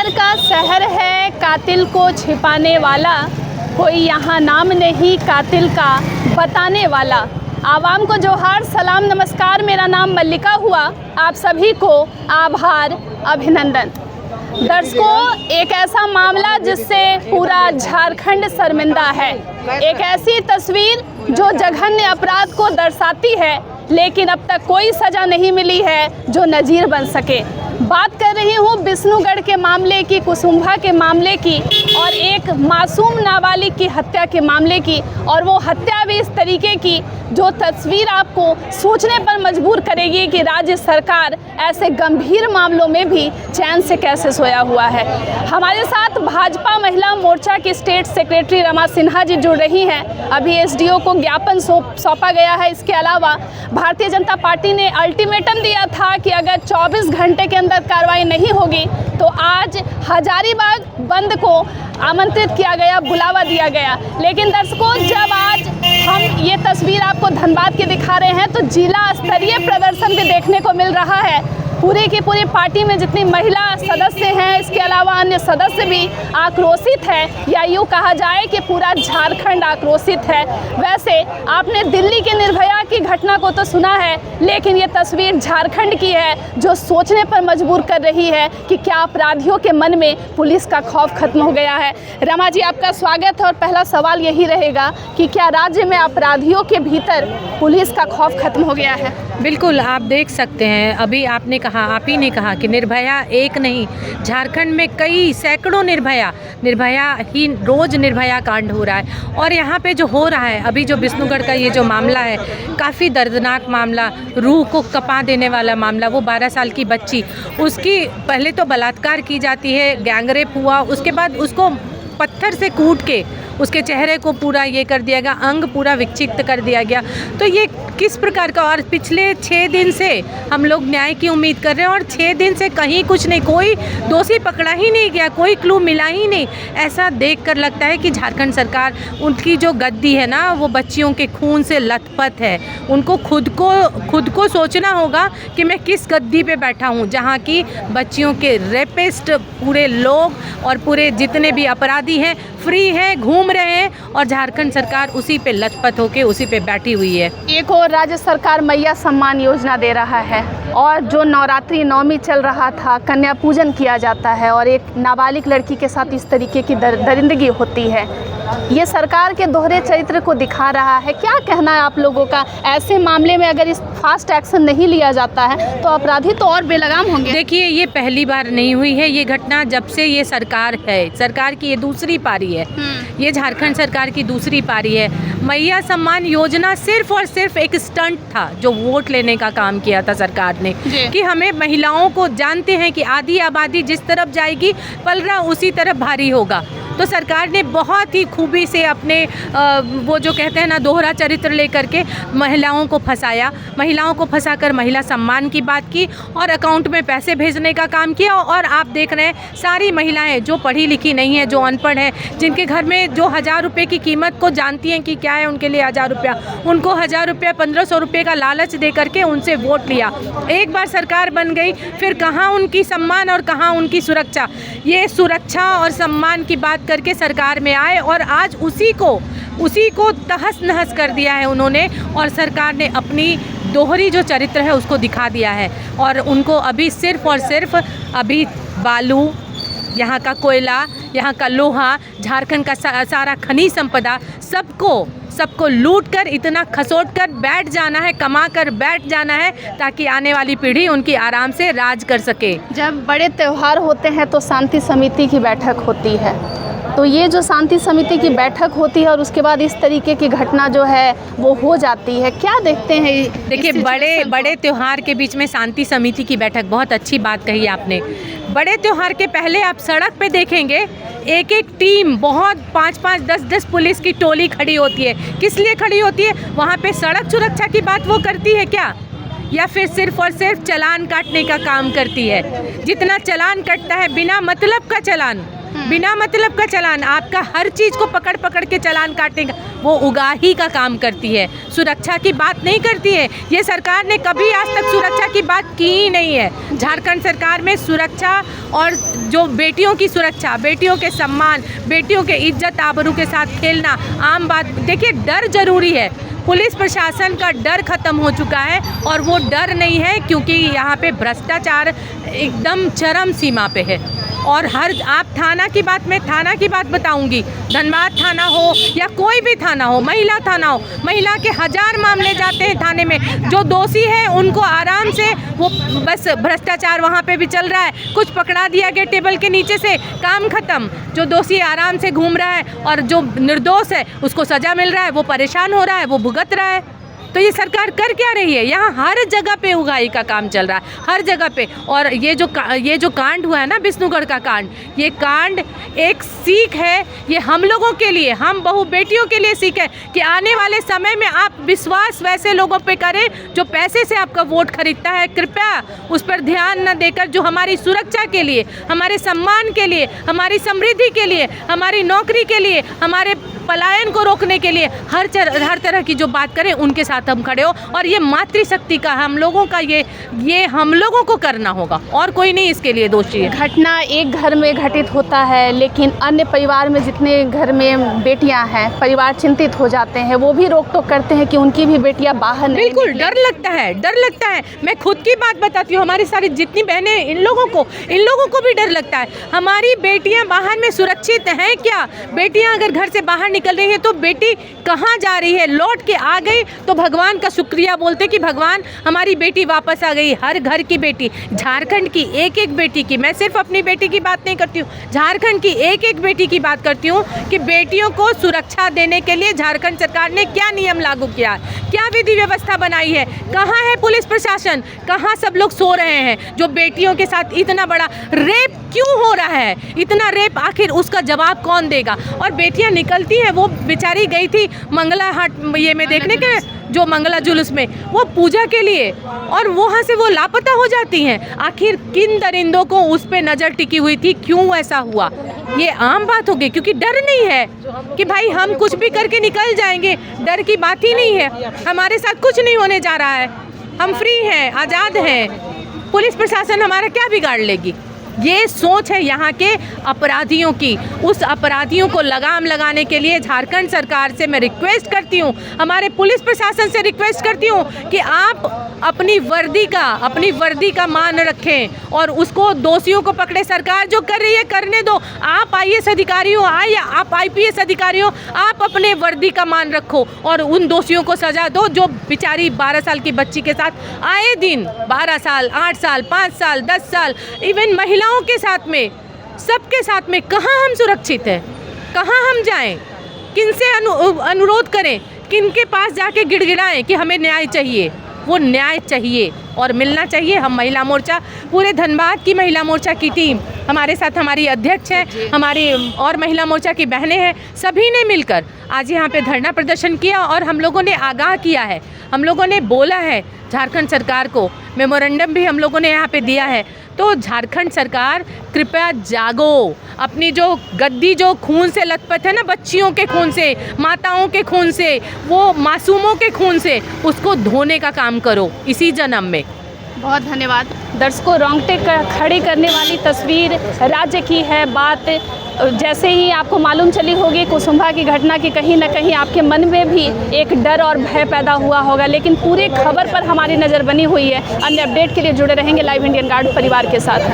प्यार का शहर है, कातिल को छिपाने वाला, कोई यहाँ नाम नहीं कातिल का बताने वाला। आवाम को जोहार, सलाम, नमस्कार। मेरा नाम मल्लिका हुआ। आप सभी को आभार, अभिनंदन। दर्शकों, एक ऐसा मामला जिससे पूरा झारखंड शर्मिंदा है, एक ऐसी तस्वीर जो जघन्य अपराध को दर्शाती है, लेकिन अब तक कोई सज़ा नहीं मिली है जो नज़ीर बन सके। बात कर रही हूँ विष्णुगढ़ के मामले की, कुसुम्भा के मामले की और एक मासूम नाबालिग की हत्या के मामले की, और वो हत्या भी इस तरीके की जो तस्वीर आपको सोचने पर मजबूर करेगी कि राज्य सरकार ऐसे गंभीर मामलों में भी चैन से कैसे सोया हुआ है। हमारे साथ भाजपा महिला मोर्चा की स्टेट सेक्रेटरी रमा सिन्हा जी जुड़ रही हैं। अभी एसडीओ को ज्ञापन सौंपा गया है। इसके अलावा भारतीय जनता पार्टी ने अल्टीमेटम दिया था कि अगर 24 घंटे के अंदर कार्रवाई नहीं होगी तो आज हजारीबाग बंद को आमंत्रित किया गया, बुलावा दिया गया। लेकिन दर्शकों, जब आज हम ये तस्वीर आपको धनबाद की दिखा रहे हैं तो जिला स्तरीय प्रदर्शन भी देखने को मिल रहा है। पूरी की पूरी पार्टी में जितनी महिला सदस्य हैं, इसके अलावा अन्य सदस्य भी आक्रोशित है, या यूँ कहा जाए कि पूरा झारखंड आक्रोशित है। वैसे आपने दिल्ली की निर्भया की घटना को तो सुना है, लेकिन ये तस्वीर झारखंड की है जो सोचने पर मजबूर कर रही है कि क्या अपराधियों के मन में पुलिस का खौफ खत्म हो गया है। रमा जी, आपका स्वागत है। और पहला सवाल यही रहेगा कि क्या राज्य में अपराधियों के भीतर पुलिस का खौफ खत्म हो गया है? बिल्कुल, आप देख सकते हैं, अभी आपने कहा, आप ही ने कहा कि निर्भया एक नहीं, झारखंड में कई सैकड़ों निर्भया ही रोज़ निर्भया कांड हो रहा है। और यहाँ पे जो हो रहा है अभी, जो विष्णुगढ़ का ये जो मामला है, काफ़ी दर्दनाक मामला, रूह को कँपा देने वाला मामला। वो 12 साल की बच्ची, उसकी पहले तो बलात्कार की जाती है, गैंगरेप हुआ, उसके बाद उसको पत्थर से कूट के उसके चेहरे को पूरा ये कर दिया गया, अंग पूरा विक्षिप्त कर दिया गया। तो ये किस प्रकार का, और पिछले 6 दिन से हम लोग न्याय की उम्मीद कर रहे हैं और 6 दिन से कहीं कुछ नहीं, कोई दोषी पकड़ा ही नहीं गया, कोई क्लू मिला ही नहीं। ऐसा देखकर लगता है कि झारखंड सरकार, उनकी जो गद्दी है ना, वो बच्चियों के खून से लथपथ है। उनको खुद को सोचना होगा कि मैं किस गद्दी पे बैठा हूँ, जहाँ की बच्चियों के रेपिस्ट पूरे लोग और पूरे जितने भी अपराधी हैं फ्री हैं, घूम रहे हैं, और झारखंड सरकार उसी पे लथपथ होके उसी पे बैठी हुई है। एक और राज्य सरकार मैया सम्मान योजना दे रहा है, और जो नवरात्रि नवमी चल रहा था, कन्या पूजन किया जाता है, और एक नाबालिग लड़की के साथ इस तरीके की दरिंदगी होती है। ये सरकार के दोहरे चरित्र को दिखा रहा है। क्या कहना है आप लोगों का? ऐसे मामले में अगर इस फास्ट एक्शन नहीं लिया जाता है तो अपराधी तो और बेलगाम होंगे। देखिए, ये पहली बार नहीं हुई है ये घटना, जब से ये सरकार है, सरकार की ये दूसरी पारी है। ये झारखंड सरकार की दूसरी पारी है। मैया सम्मान योजना सिर्फ और सिर्फ एक स्टंट था जो वोट लेने का काम किया था सरकार ने, कि हमें महिलाओं को, जानते हैं कि आधी आबादी जिस तरफ जाएगी पलड़ा उसी तरफ भारी होगा। तो सरकार ने बहुत ही खूबी से अपने वो जो कहते हैं ना, दोहरा चरित्र लेकर के महिलाओं को फंसाया, महिलाओं को फंसाकर महिला सम्मान की बात की और अकाउंट में पैसे भेजने का काम किया। और आप देख रहे हैं, सारी महिलाएं जो पढ़ी लिखी नहीं है, जो अनपढ़ है, जिनके घर में जो 1000 रुपये की कीमत को जानती हैं कि क्या है उनके लिए 1000 रुपया, उनको 1000 रुपया 1500 रुपये का लालच दे करके उनसे वोट लिया। एक बार सरकार बन गई, फिर कहाँ उनकी सम्मान और कहाँ उनकी सुरक्षा। ये सुरक्षा और सम्मान की बात करके सरकार में आए और आज उसी को तहस नहस कर दिया है उन्होंने, और सरकार ने अपनी दोहरी जो चरित्र है उसको दिखा दिया है। और उनको अभी सिर्फ और सिर्फ अभी बालू, यहाँ का कोयला, यहाँ का लोहा, झारखंड का सारा खनिज संपदा, सबको लूट कर, इतना खसोट कर बैठ जाना है, कमा कर बैठ जाना है, ताकि आने वाली पीढ़ी उनकी आराम से राज कर सके। जब बड़े त्यौहार होते हैं तो शांति समिति की बैठक होती है, तो ये जो शांति समिति की बैठक होती है और उसके बाद इस तरीके की घटना जो है वो हो जाती है, क्या देखते हैं? देखिए, बड़े त्यौहार के बीच में शांति समिति की बैठक, बहुत अच्छी बात कही आपने। बड़े त्यौहार के पहले आप सड़क पे देखेंगे एक एक टीम, बहुत 5-5, 10-10 पुलिस की टोली खड़ी होती है। किस लिए खड़ी होती है? वहाँ पे सड़क सुरक्षा की बात वो करती है क्या, या फिर सिर्फ और सिर्फ चालान काटने का काम करती है? जितना चालान कटता है, बिना मतलब का चालान, आपका हर चीज़ को पकड़ के चालान काटेगा, वो उगाही का काम करती है, सुरक्षा की बात नहीं करती है। ये सरकार ने कभी आज तक सुरक्षा की बात की ही नहीं है। झारखंड सरकार में सुरक्षा और जो बेटियों की सुरक्षा, बेटियों के सम्मान, बेटियों के इज्जत आबरू के साथ खेलना आम बात। देखिए, डर जरूरी है, पुलिस प्रशासन का डर खत्म हो चुका है और वो डर नहीं है क्योंकि यहाँ पे भ्रष्टाचार एकदम चरम सीमा पे है। और आप थाना की बात बताऊंगी, धनबाद थाना हो या कोई भी थाना हो, महिला थाना हो, महिला के 1000 मामले जाते हैं थाने में। जो दोषी है उनको आराम से वो बस भ्रष्टाचार वहाँ पे भी चल रहा है, कुछ पकड़ा दिया गया टेबल के नीचे से, काम खत्म। जो दोषी आराम से घूम रहा है और जो निर्दोष है उसको सजा मिल रहा है, वो परेशान हो रहा है, वो भुगत रहा है। तो ये सरकार कर क्या रही है? यहाँ हर जगह पे उगाही का काम चल रहा है, हर जगह पे। और ये जो कांड हुआ है ना, विष्णुगढ़ का कांड, ये कांड एक सीख है, ये हम लोगों के लिए, हम बहू बेटियों के लिए सीख है कि आने वाले समय में आप विश्वास वैसे लोगों पे करें जो पैसे से आपका वोट खरीदता है। कृपया उस पर ध्यान न देकर जो हमारी सुरक्षा के लिए, हमारे सम्मान के लिए, हमारी समृद्धि के लिए, हमारी नौकरी के लिए, हमारे पलायन को रोकने के लिए हर तरह की जो बात करें उनके साथ हम खड़े हो। और ये मातृशक्ति का हम लोगों का ये हम लोगों को करना होगा, और कोई नहीं इसके लिए दोषी है। घटना एक घर में घटित होता है, लेकिन अन्य परिवार में जितने घर में बेटियां हैं, परिवार चिंतित हो जाते हैं, वो भी रोक टोक करते हैं कि उनकी भी बेटियां बाहर नहीं। बिल्कुल डर लगता है। मैं खुद की बात बताती हूँ, हमारी सारी जितनी बहनें, इन लोगों को भी डर लगता है। हमारी बेटियां बाहर में सुरक्षित हैं क्या? बेटियां अगर घर से बाहर निकल रही है तो बेटी कहाँ जा रही है? लौट के आ गई तो भगवान का शुक्रिया बोलते कि भगवान हमारी बेटी वापस आ गई। हर घर की बेटी, झारखंड की एक बेटी की, मैं सिर्फ अपनी बेटी की बात नहीं करती हूँ, झारखंड की एक बेटी की बात करती हूँ कि बेटियों को सुरक्षा देने के लिए झारखंड सरकार ने क्या नियम लागू किया है, क्या विधि व्यवस्था बनाई है, कहाँ है पुलिस प्रशासन, कहाँ सब लोग सो रहे हैं? जो बेटियों के साथ इतना बड़ा रेप क्यों हो रहा है, इतना रेप, आखिर उसका जवाब कौन देगा? और बेटियां निकलती हैं, वो बेचारी गई थी मंगला हाट ये में देखने के, जो मंगला जुलूस में, वो पूजा के लिए, और वहाँ से वो लापता हो जाती हैं। आखिर किन दरिंदों को उस पे नज़र टिकी हुई थी? क्यों ऐसा हुआ? ये आम बात हो गई क्योंकि डर नहीं है कि भाई हम कुछ भी करके निकल जाएंगे। डर की बात ही नहीं है, हमारे साथ कुछ नहीं होने जा रहा है, हम फ्री हैं, आज़ाद हैं, पुलिस प्रशासन हमारा क्या बिगाड़ लेगी? ये सोच है यहाँ के अपराधियों की। उस अपराधियों को लगाम लगाने के लिए झारखंड सरकार से मैं रिक्वेस्ट करती हूँ, हमारे पुलिस प्रशासन से रिक्वेस्ट करती हूँ कि आप अपनी वर्दी का मान रखें और उसको, दोषियों को पकड़े। सरकार जो कर रही है करने दो। आप IAS अधिकारी हो या आप IPS अधिकारी हो, आप अपने वर्दी का मान रखो और उन दोषियों को सजा दो जो बेचारी 12 साल की बच्ची के साथ आए दिन, 12 साल, 8 साल, 5 साल, 10 साल, इवन महिलाओं के साथ में, सबके साथ में कहाँ हम सुरक्षित हैं? कहाँ हम जाएं? किनसे अनुरोध करें? किनके पास जाके गिड़गिड़ाएं कि हमें न्याय चाहिए? वो न्याय चाहिए और मिलना चाहिए। हम महिला मोर्चा, पूरे धनबाद की महिला मोर्चा की टीम, हमारे साथ हमारी अध्यक्ष है, हमारी और महिला मोर्चा की बहनें हैं, सभी ने मिलकर आज यहाँ पे धरना प्रदर्शन किया और हम लोगों ने आगाह किया है, हम लोगों ने बोला है झारखंड सरकार को, मेमोरेंडम भी हम लोगों ने यहाँ पे दिया है। तो झारखंड सरकार कृपया जागो, अपनी जो गद्दी जो खून से लथपथ है ना, बच्चियों के खून से, माताओं के खून से, वो मासूमों के खून से, उसको धोने का काम करो इसी जन्म में। बहुत धन्यवाद। दर्शकों, रोंगटे खड़े करने वाली तस्वीर राज्य की है। बात जैसे ही आपको मालूम चली होगी कुसुम्भा की घटना की, कहीं ना कहीं आपके मन में भी एक डर और भय पैदा हुआ होगा, लेकिन पूरे खबर पर हमारी नज़र बनी हुई है। अन्य अपडेट के लिए जुड़े रहेंगे लाइव इंडियन गार्ड परिवार के साथ।